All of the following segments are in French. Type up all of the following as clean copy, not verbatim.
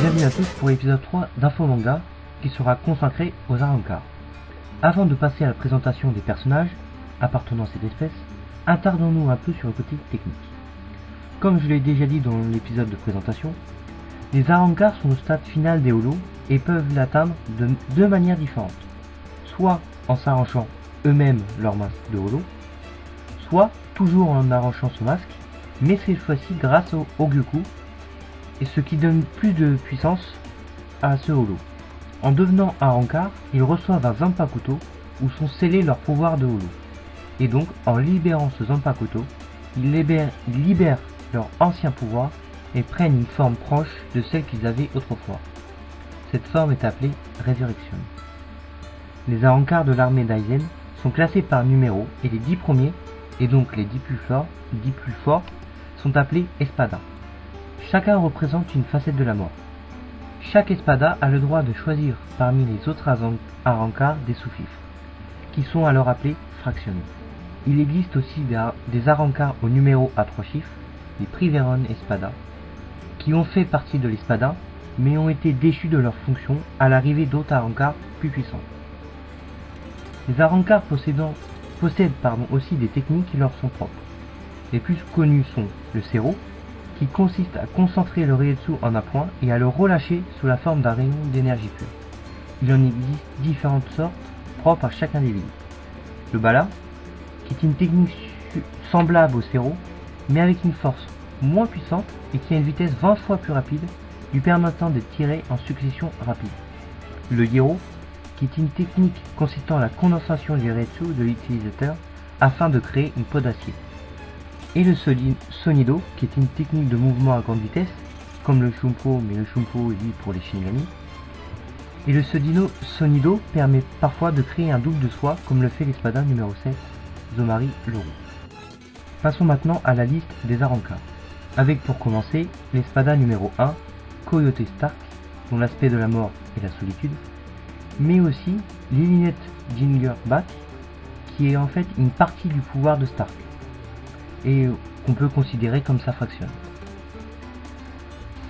bienvenue à tous pour l'épisode 3 d'Info Manga qui sera consacré aux Arrancars. Avant de passer à la présentation des personnages appartenant à cette espèce, attardons-nous un peu sur le côté technique. Comme je l'ai déjà dit dans l'épisode de présentation, les Arrancars sont au stade final des holos et peuvent l'atteindre de deux manières différentes, soit en s'arrachant eux-mêmes leur masque de holo, soit toujours en arrachant ce masque, mais cette fois-ci grâce au Hogyuku, et ce qui donne plus de puissance à ce holo. En devenant Arrancar, ils reçoivent un Zanpakuto où sont scellés leurs pouvoirs de holo. Et donc, en libérant ce Zanpakuto, ils libèrent leur ancien pouvoir et prennent une forme proche de celle qu'ils avaient autrefois. Cette forme est appelée Résurrection. Les Arrancars de l'armée d'Aizen sont classés par numéro et les 10 premiers, et donc les 10 plus forts, sont appelés Espada. Chacun représente une facette de la mort. Chaque Espada a le droit de choisir parmi les autres Arrancars des sous-fifres, qui sont alors appelés fractionnés. Il existe aussi des Arrancars au numéro à 3 chiffres, les Priveron Espada, qui ont fait partie de l'Espada, mais ont été déchus de leur fonction à l'arrivée d'autres Arrancars plus puissants. Les Arrancars possèdent aussi des techniques qui leur sont propres. Les plus connus sont le Sero, qui consiste à concentrer le Reietsu en un point et à le relâcher sous la forme d'un rayon d'énergie pure. Il en existe différentes sortes propres à chaque individu. Le Bala, qui est une technique semblable au Sero, mais avec une force moins puissante et qui a une vitesse 20 fois plus rapide, lui permettant de tirer en succession rapide. Le Hiro, qui est une technique consistant à la condensation du Reietsu de l'utilisateur afin de créer une peau d'acier. Et le Sonido, qui est une technique de mouvement à grande vitesse, comme le Shumpo, mais le Shumpo est dit pour les Shinigami. Et le Sonido permet parfois de créer un double de soi, comme le fait l'Espada numéro 7, Zomari le Roux. Passons maintenant à la liste des Arrancars, avec pour commencer l'Espada numéro 1, Coyote Stark, dont l'aspect de la mort est la solitude, mais aussi Lilith Gingerback, qui est en fait une partie du pouvoir de Stark, et qu'on peut considérer comme sa fraction.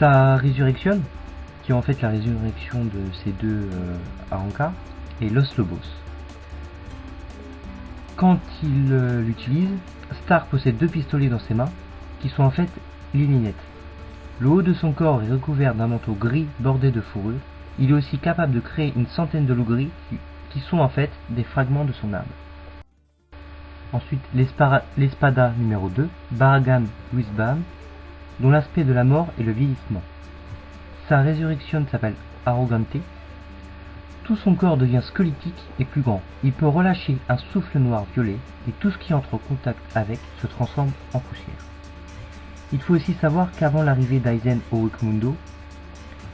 Sa résurrection, qui est en fait la résurrection de ces deux Arrancars, est Los Lobos. Quand il l'utilise, Stark possède deux pistolets dans ses mains, qui sont en fait les lignettes. Le haut de son corps est recouvert d'un manteau gris bordé de fourrure. Il est aussi capable de créer une centaine de loups gris qui sont en fait des fragments de son arme. Ensuite, l'Espada numéro 2, Baragan Wisbam, dont l'aspect de la mort est le vieillissement. Sa résurrection s'appelle Arrogante. Tout son corps devient squelettique et plus grand. Il peut relâcher un souffle noir violet et tout ce qui entre en contact avec se transforme en poussière. Il faut aussi savoir qu'avant l'arrivée d'Aizen au Wekmundo,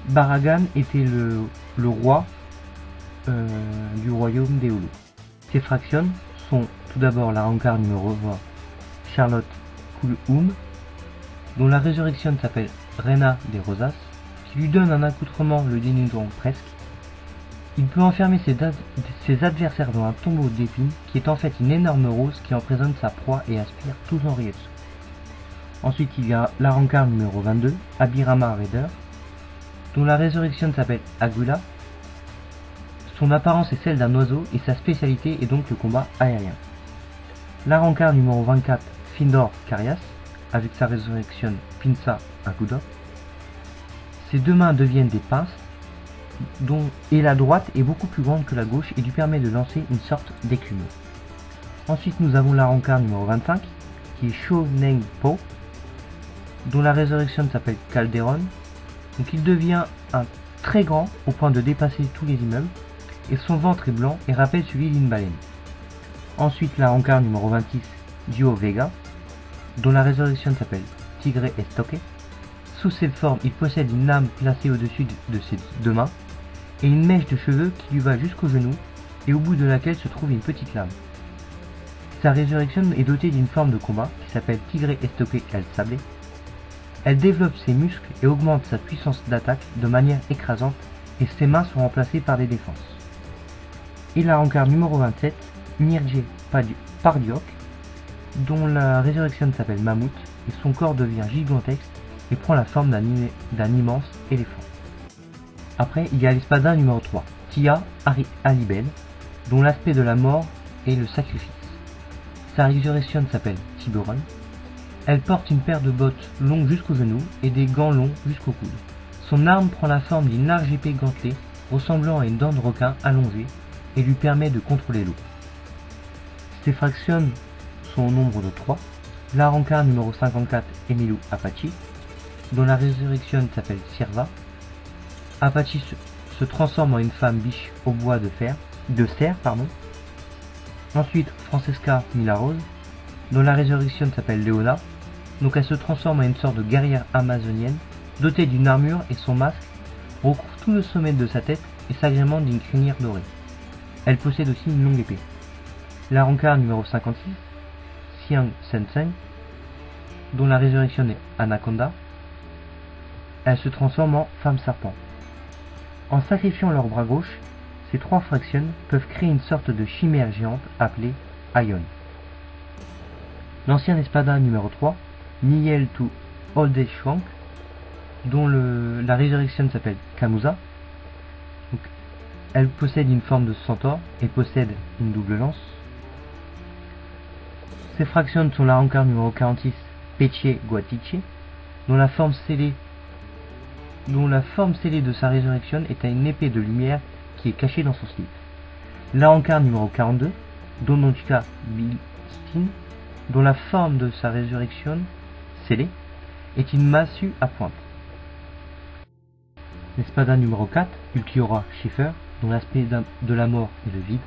Baragan était le roi du royaume des Holos. Ses fractions sont tout d'abord l'Arrancar numéro 1, Charlotte Kulhum, dont la résurrection s'appelle Reina des Rosas, qui lui donne un accoutrement le dénudant presque. Il peut enfermer ses adversaires dans un tombeau d'épines qui est en fait une énorme rose qui emprisonne sa proie et aspire tout son Reietsu. Ensuite il y a l'Arrancar numéro 22, Abirama Raider, dont la résurrection s'appelle Agula. Son apparence est celle d'un oiseau et sa spécialité est donc le combat aérien. L'Arrancar numéro 24, Findor Carias, avec sa résurrection Pinsa Aguda. Ses deux mains deviennent des pinces, et la droite est beaucoup plus grande que la gauche et lui permet de lancer une sorte d'écume. Ensuite nous avons l'Arrancar numéro 25, qui est Sho Neng Po, dont la résurrection s'appelle Calderon. Donc il devient un très grand au point de dépasser tous les immeubles, et son ventre est blanc et rappelle celui d'une baleine. Ensuite l'Arrancar numéro 26, Dio Vega, dont la résurrection s'appelle Tigre Estoque. Sous cette forme, il possède une lame placée au-dessus de ses deux mains, et une mèche de cheveux qui lui va jusqu'au genou, et au bout de laquelle se trouve une petite lame. Sa résurrection est dotée d'une forme de combat qui s'appelle Tigre Estoque El Sable. Elle développe ses muscles et augmente sa puissance d'attaque de manière écrasante, et ses mains sont remplacées par des défenses. Et l'Arrancar numéro 27, Nirje Pardiok, dont la résurrection s'appelle Mammouth, et son corps devient gigantesque et prend la forme d'un immense éléphant. Après, il y a l'espada numéro 3, Tia Alibel, dont l'aspect de la mort est le sacrifice. Sa résurrection s'appelle Tiburon. Elle porte une paire de bottes longues jusqu'aux genoux et des gants longs jusqu'au coude. Son arme prend la forme d'une large épée gantelée ressemblant à une dent de requin allongée et lui permet de contrôler l'eau. Ses fractions sont au nombre de 3. La rancard numéro 54, Emilu Apache, dont la résurrection s'appelle Sirva. Apache se transforme en une femme biche au bois de cerf. Ensuite, Francesca Milarose, dont la résurrection s'appelle Leona. Donc elle se transforme en une sorte de guerrière amazonienne, dotée d'une armure, et son masque recouvre tout le sommet de sa tête et s'agrémente d'une crinière dorée. Elle possède aussi une longue épée. La rancard numéro 56, Xiang Senseng, dont la résurrection est Anaconda. Elle se transforme en femme serpent. En sacrifiant leur bras gauche, ces 3 fractions peuvent créer une sorte de chimère géante appelée Aion. L'ancien espada numéro 3, Niel to Oldeshwank, dont la résurrection s'appelle Kamusa. Donc, elle possède une forme de centaure et possède une double lance. Ses fractions sont la rancard numéro 46, Peche Guatiche, dont la forme scellée de sa résurrection est à une épée de lumière qui est cachée dans son slip. La rancard numéro 42, Dononchka Bilstin, dont la forme de sa résurrection scellée est une massue à pointe. L'espada numéro 4, Ulquiorra Schiffer, dont l'aspect de la mort est le vide.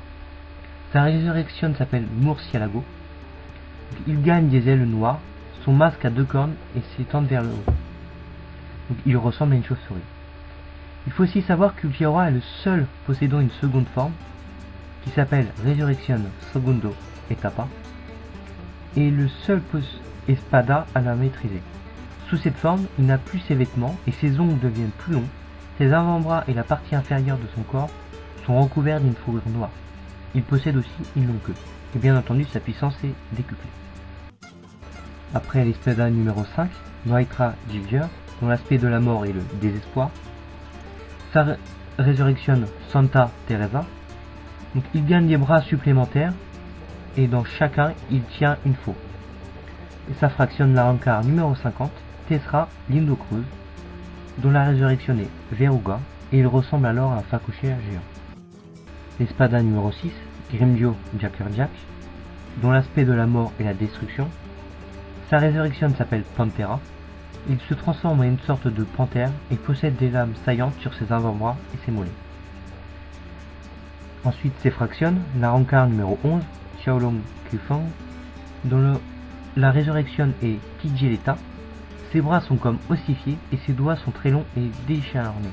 Sa résurrection s'appelle Murcielago. Il gagne des ailes noires, son masque a 2 cornes et s'étend vers le haut. Donc, il ressemble à une chauve-souris. Il faut aussi savoir qu'Ulquiorra est le seul possédant une seconde forme, qui s'appelle Resurrection Segundo Etapa, et le seul espada à la maîtriser. Sous cette forme, il n'a plus ses vêtements et ses ongles deviennent plus longs, ses avant-bras et la partie inférieure de son corps sont recouverts d'une fourrure noire. Il possède aussi une longue queue, et bien entendu sa puissance est décuplée. Après l'espada numéro 5, Noitra Giger, dont l'aspect de la mort est le désespoir. Sa résurrection Santa Teresa. Donc il gagne des bras supplémentaires et dans chacun il tient une faux. Et sa fractionne la rancard numéro 50, Tessera Lindo Cruz, dont la résurrection est Veruga et il ressemble alors à un facochère géant. L'espada numéro 6, Grimdio Jack, dont l'aspect de la mort est la destruction. Sa résurrection s'appelle Pantera. Il se transforme en une sorte de panthère et possède des lames saillantes sur ses avant-bras et ses mollets. Ensuite, ses fractionne la rancard numéro 11, Xiaolong Qifeng, dont la résurrection est Tijeleta. Ses bras sont comme ossifiés et ses doigts sont très longs et décharnés.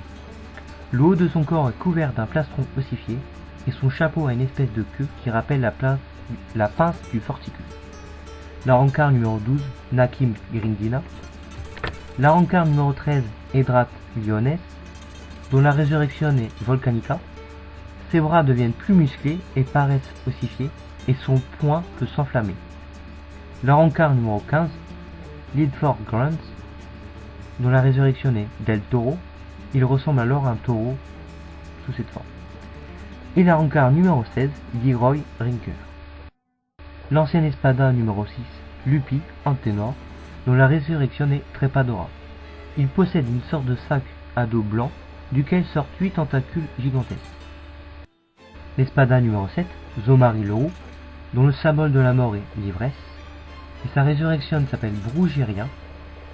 Le haut de son corps est couvert d'un plastron ossifié et son chapeau a une espèce de queue qui rappelle la pince du forticule. La rancard numéro 12, Nakim Grindina. La rancard numéro 13, Edrat Lyones, dont la résurrection est Volcanica. Ses bras deviennent plus musclés et paraissent ossifiés, et son poing peut s'enflammer. La rancard numéro 15, Lidford Grants, dont la résurrection est Del Toro. Il ressemble alors à un taureau sous cette forme. Et la rancard numéro 16, Leroy Rinker. L'ancien espada numéro 6, Lupi Antenor, dont la résurrection est Trepadora. Il possède une sorte de sac à dos blanc, duquel sortent 8 tentacules gigantesques. L'espada numéro 7, Zomari Leroux, dont le symbole de la mort est l'ivresse, et sa résurrection s'appelle Brugeria.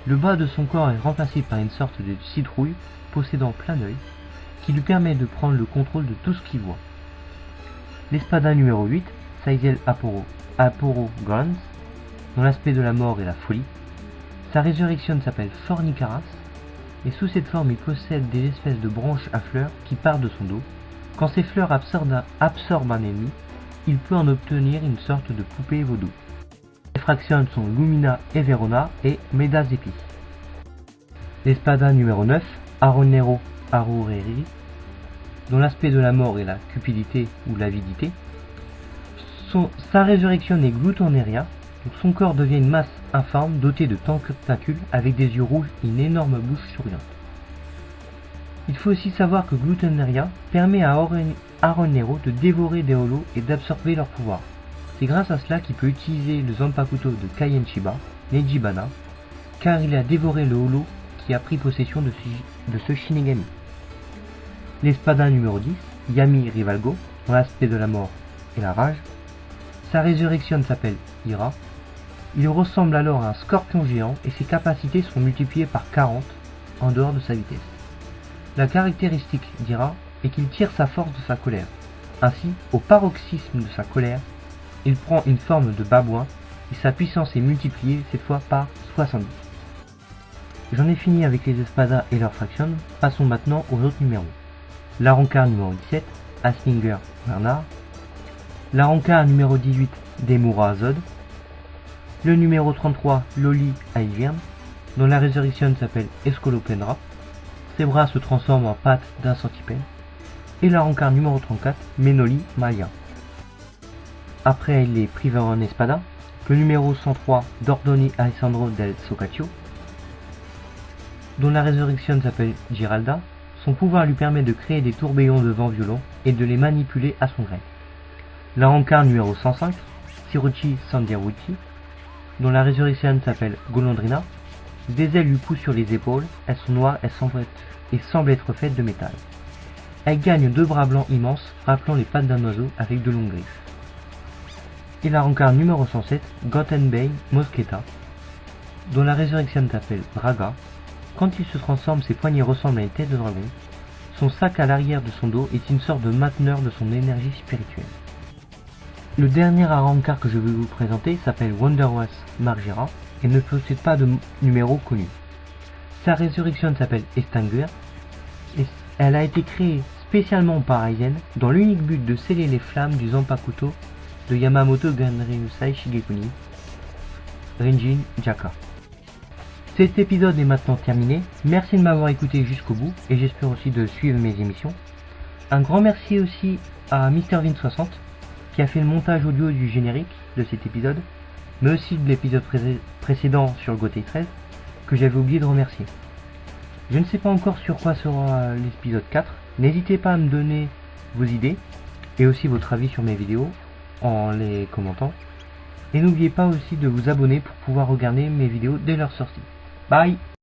Le bas de son corps est remplacé par une sorte de citrouille possédant plein d'œil, qui lui permet de prendre le contrôle de tout ce qu'il voit. L'espada numéro 8, Saizel Aporo Gans, dont l'aspect de la mort est la folie. Sa résurrection s'appelle Fornicaras, et sous cette forme il possède des espèces de branches à fleurs qui partent de son dos. Quand ces fleurs absorbent un ennemi, il peut en obtenir une sorte de poupée vaudou. Les fractions sont Lumina et Verona et Medazepi. L'espada numéro 9, Aronero Arureri, dont l'aspect de la mort est la cupidité ou l'avidité. Sa résurrection est Glutoneria, donc son corps devient une masse informe dotée de tentacules avec des yeux rouges et une énorme bouche souriante. Il faut aussi savoir que Glutenaria permet à Aaron Nero de dévorer des holos et d'absorber leur pouvoir. C'est grâce à cela qu'il peut utiliser le Zanpakuto de Kaien Shiba, Nejibana, car il a dévoré le holo qui a pris possession de ce Shinigami. L'espada numéro 10, Yami Rivalgo, dont l'aspect de la mort et la rage. Sa résurrection s'appelle Ira. Il ressemble alors à un scorpion géant et ses capacités sont multipliées par 40 en dehors de sa vitesse. La caractéristique d'Ira est qu'il tire sa force de sa colère. Ainsi, au paroxysme de sa colère, il prend une forme de babouin et sa puissance est multipliée cette fois par 70. J'en ai fini avec les espadas et leurs fractions, passons maintenant aux autres numéros. La Rancard numéro 17, Aslinger Bernard. La Rancard numéro 18, Demura Zod. Le numéro 33, Loli Aivern, dont la résurrection s'appelle Escolopendra. Ses bras se transforment en pattes d'un centipède. Et la Rancard numéro 34, Menoli Maya. Après les Priveron Espada, le numéro 103, Dordoni Alessandro del Socaccio, dont la résurrection s'appelle Giralda. Son pouvoir lui permet de créer des tourbillons de vent violents et de les manipuler à son gré. La Rancard numéro 105, Siruchi Sandiawuchi, dont la résurrection s'appelle Golondrina. Des ailes lui poussent sur les épaules, elles sont noires et semblent être faites de métal. Elle gagne 2 bras blancs immenses, rappelant les pattes d'un oiseau avec de longues griffes. Et la Rancard numéro 107, Gotenbane Mosqueta, dont la résurrection s'appelle Draga. Quand il se transforme, ses poignets ressemblent à une tête de dragon. Son sac à l'arrière de son dos est une sorte de mainteneur de son énergie spirituelle. Le dernier Rancard que je vais vous présenter s'appelle Wonderwas Margera et ne possède pas de numéro connu. Sa résurrection s'appelle Estanger et elle a été créée spécialement par Aizen dans l'unique but de sceller les flammes du Zanpakuto de Yamamoto Genryusai Shigekuni, Rinjin Jaka. Cet épisode est maintenant terminé, merci de m'avoir écouté jusqu'au bout et j'espère aussi de suivre mes émissions. Un grand merci aussi à MrVin60 qui a fait le montage audio du générique de cet épisode, mais aussi de l'épisode précédent sur le Gotei 13 que j'avais oublié de remercier. Je ne sais pas encore sur quoi sera l'épisode 4, n'hésitez pas à me donner vos idées et aussi votre avis sur mes vidéos en les commentant. Et n'oubliez pas aussi de vous abonner pour pouvoir regarder mes vidéos dès leur sortie. Bye!